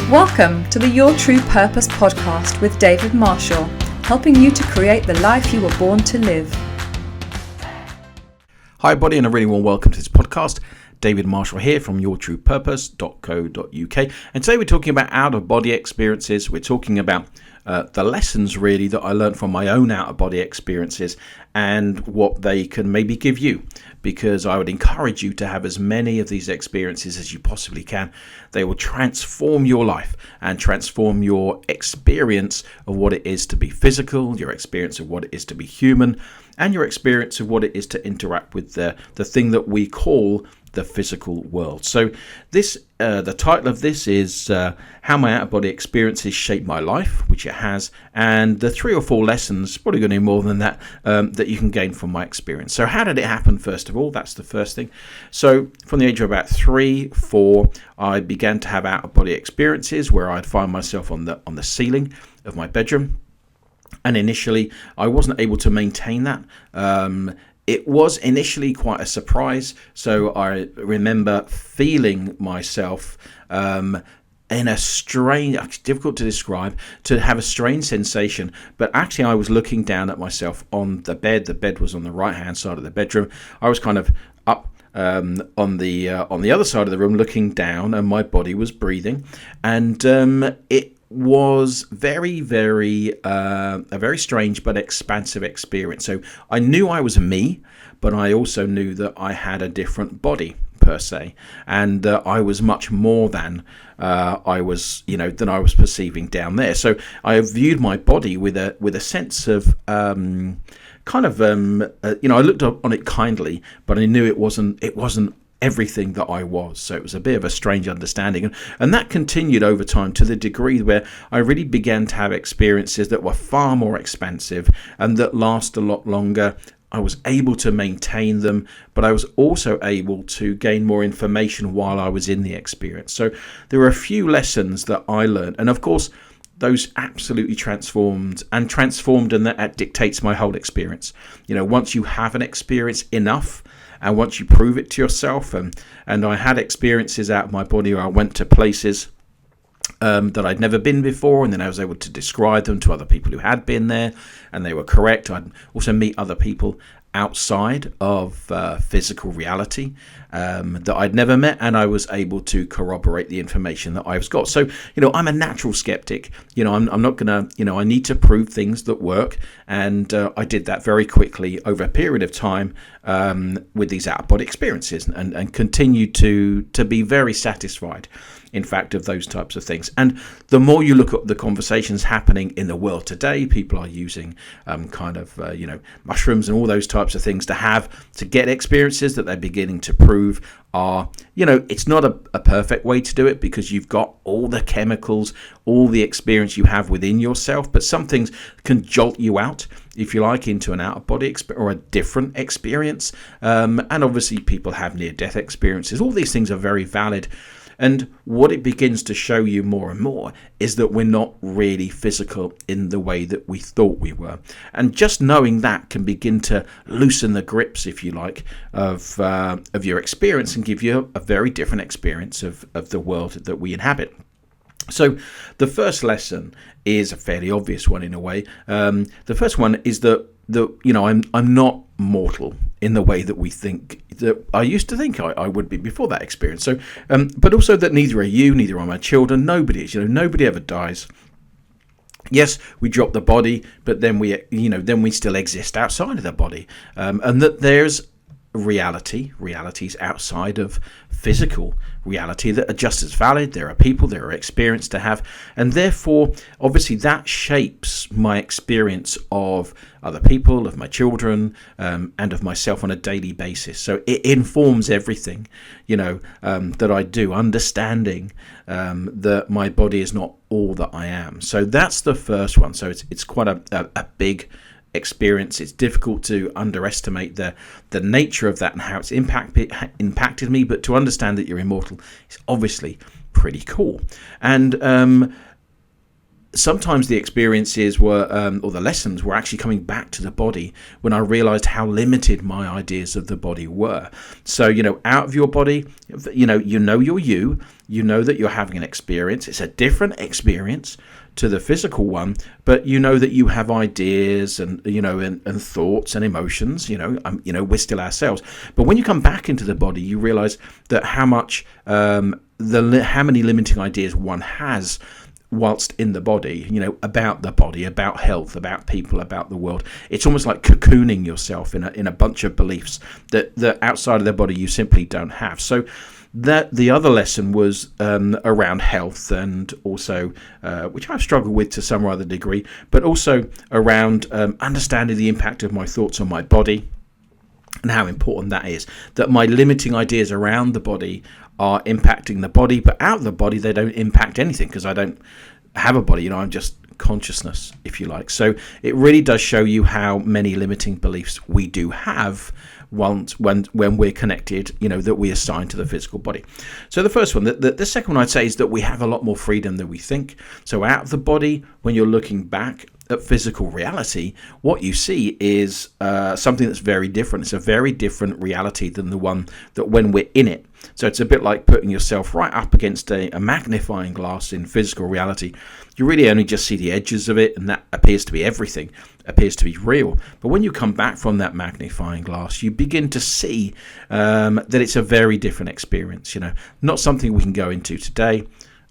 Welcome to the Your True Purpose podcast with David Marshall, helping you to create the life you were born to live. Hi everybody, and a really warm welcome to this podcast. David Marshall here from yourtruepurpose.co.uk, and today we're talking about out-of-body experiences. We're talking about the lessons really that I learned from my own out-of-body experiences and what they can maybe give you, because I would encourage you to have as many of these experiences as you possibly can. They will transform your life and transform your experience of what it is to be physical, your experience of what it is to be human, and your experience of what it is to interact with the thing that we call the physical world. So this, the title of this is How My Out-of-Body Experiences Shape My Life, which it has, and the 3 or 4 lessons, probably going to be more than that, that you can gain from my experience. So how did it happen, first of all? That's the first thing. So from the age of about 3, 4, I began to have out-of-body experiences where I'd find myself on the ceiling of my bedroom. And initially, I wasn't able to maintain that. It was initially quite a surprise. So I remember feeling myself in a strange, difficult to describe, to have a strange sensation. But actually, I was looking down at myself on the bed. The bed was on the right-hand side of the bedroom. I was kind of up on the other side of the room, looking down, and my body was breathing, and it was very, very a very strange but expansive experience. So I knew I was me, but I also knew that I had a different body per se, and I was much more than I was, than I was perceiving down there. So I viewed my body with a sense of I looked up on it kindly, but I knew it wasn't everything that I was. So it was a bit of a strange understanding, and that continued over time to the degree where I really began to have experiences that were far more expansive and that last a lot longer. I was able to maintain them, but I was also able to gain more information while I was in the experience. So there were a few lessons that I learned, and of course those absolutely transformed, and that dictates my whole experience. Once you have an experience enough, and once you prove it to yourself, and I had experiences out of my body where I went to places that I'd never been before, and then I was able to describe them to other people who had been there, and they were correct. I'd also meet other people outside of physical reality that I'd never met, and I was able to corroborate the information that I've got. So, I'm a natural skeptic. I'm not gonna, I need to prove things that work, and I did that very quickly over a period of time with these out-of-body experiences, and continued to be very satisfied, in fact, of those types of things. And the more you look at the conversations happening in the world today, people are using mushrooms and all those types of things to get experiences that they're beginning to prove are, it's not a perfect way to do it, because you've got all the chemicals, all the experience you have within yourself, but some things can jolt you out, if you like, into an out-of-body experience or a different experience. And obviously people have near-death experiences. All these things are very valid. And what it begins to show you more and more is that we're not really physical in the way that we thought we were. And just knowing that can begin to loosen the grips, if you like, of your experience, and give you a very different experience of the world that we inhabit. So the first lesson is a fairly obvious one in a way. The first one is that I'm not mortal in the way that we think, that I used to think I would be before that experience. So, but also that neither are you, neither are my children. Nobody is. Nobody ever dies. Yes, we drop the body, but then we still exist outside of the body, and that there's realities outside of physical reality that are just as valid. There are people, there are experience to have, and therefore obviously that shapes my experience of other people, of my children, and of myself on a daily basis. So it informs everything that I do, understanding that my body is not all that I am. So that's the first one. So it's quite a big experience. It's difficult to underestimate the nature of that and how it's impacted me, but to understand that you're immortal is obviously pretty cool. And sometimes the experiences were, or the lessons were actually coming back to the body when I realized how limited my ideas of the body were. So, out of your body, you're you know that you're having an experience. It's a different experience to the physical one, but you know that you have ideas and and thoughts and emotions. We're still ourselves. But when you come back into the body, you realize that how many limiting ideas one has whilst in the body, about the body, about health, about people, about the world. It's almost like cocooning yourself in a bunch of beliefs that outside of the body you simply don't have. So that the other lesson was around health, and also which I've struggled with to some other degree, but also around understanding the impact of my thoughts on my body, and how important that is, that my limiting ideas around the body are impacting the body, but out of the body they don't impact anything, because I don't have a body. I'm just consciousness, if you like. So it really does show you how many limiting beliefs we do have when we're connected, that we assign to the physical body. So the first one, the second one I'd say is that we have a lot more freedom than we think. So out of the body, when you're looking back at physical reality, what you see is something that's very different. It's a very different reality than the one that when we're in it. So it's a bit like putting yourself right up against a magnifying glass in physical reality. You really only just see the edges of it, and that appears to be everything, appears to be real. But when you come back from that magnifying glass, you begin to see that it's a very different experience. Not something we can go into today.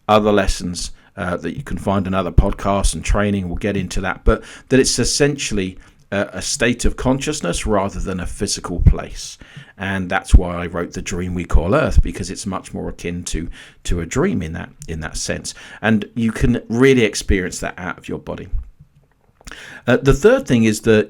Other lessons that you can find in other podcasts and training, we'll get into that, but that it's essentially a state of consciousness rather than a physical place. And that's why I wrote The Dream We Call Earth, because it's much more akin to a dream in that sense. And you can really experience that out of your body. The third thing is that,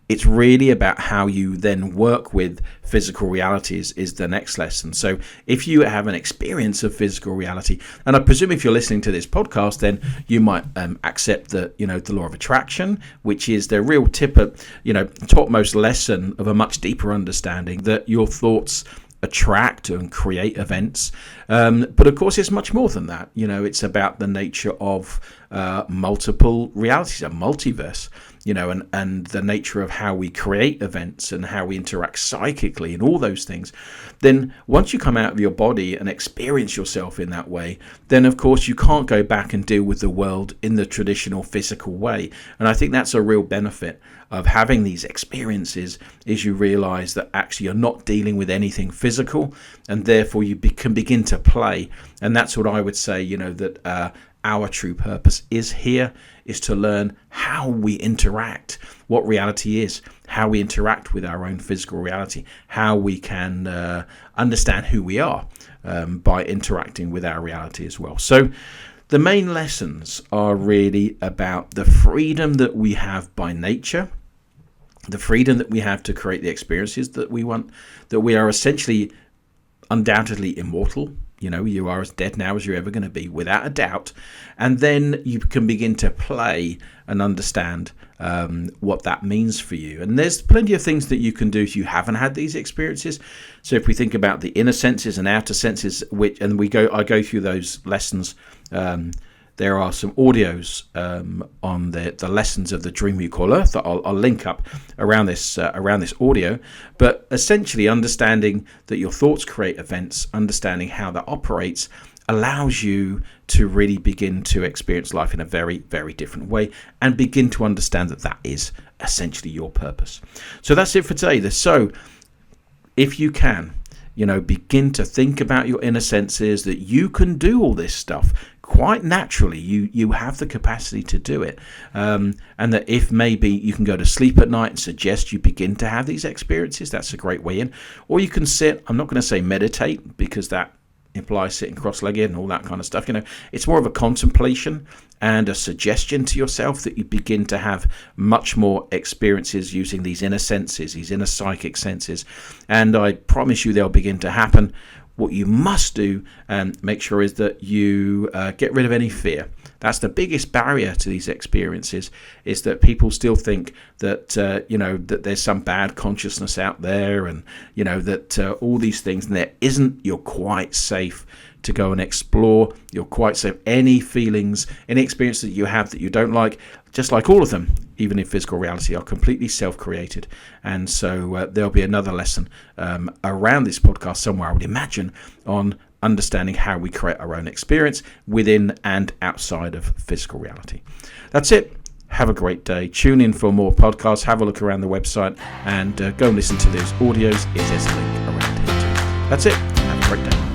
it's really about how you then work with physical realities is the next lesson. So if you have an experience of physical reality, and I presume if you're listening to this podcast, then you might accept that, the law of attraction, which is the real topmost lesson of a much deeper understanding that your thoughts attract and create events. But of course, it's much more than that. It's about the nature of multiple realities, a multiverse, and the nature of how we create events and how we interact psychically and all those things. Then once you come out of your body and experience yourself in that way, then of course you can't go back and deal with the world in the traditional physical way. And I think that's a real benefit of having these experiences, is you realize that actually you're not dealing with anything physical, and therefore you can begin to play. And that's what I would say, that our true purpose is to learn how we interact, what reality is, how we interact with our own physical reality, how we can understand who we are by interacting with our reality as well. So the main lessons are really about the freedom that we have by nature, the freedom that we have to create the experiences that we want, that we are essentially undoubtedly immortal. You are as dead now as you're ever going to be, without a doubt. And then you can begin to play and understand what that means for you. And there's plenty of things that you can do if you haven't had these experiences. So if we think about the inner senses and outer senses, I go through those lessons. There are some audios on the lessons of The Dream We Call Earth that I'll link up around this audio. But essentially, understanding that your thoughts create events, understanding how that operates, allows you to really begin to experience life in a very, very different way, and begin to understand that is essentially your purpose. So that's it for today. So if you can, begin to think about your inner senses, that you can do all this stuff quite naturally. You have the capacity to do it, and that if maybe you can go to sleep at night and suggest you begin to have these experiences, that's a great way in. Or you can sit, I'm not going to say meditate, because that implies sitting cross-legged and all that kind of stuff. It's more of a contemplation and a suggestion to yourself that you begin to have much more experiences using these inner senses, these inner psychic senses, and I promise you they'll begin to happen. What you must do and make sure is that you get rid of any fear. That's the biggest barrier to these experiences, is that people still think that, that there's some bad consciousness out there, and, that all these things, and there isn't. You're quite safe to go and explore. You're quite safe. Any feelings, any experience that you have that you don't like, just like all of them, even in physical reality, are completely self-created. And so there'll be another lesson around this podcast somewhere, I would imagine, on understanding how we create our own experience within and outside of physical reality. That's it. Have a great day. Tune in for more podcasts. Have a look around the website and go and listen to those audios. There's a link around here too. That's it. Have a great day.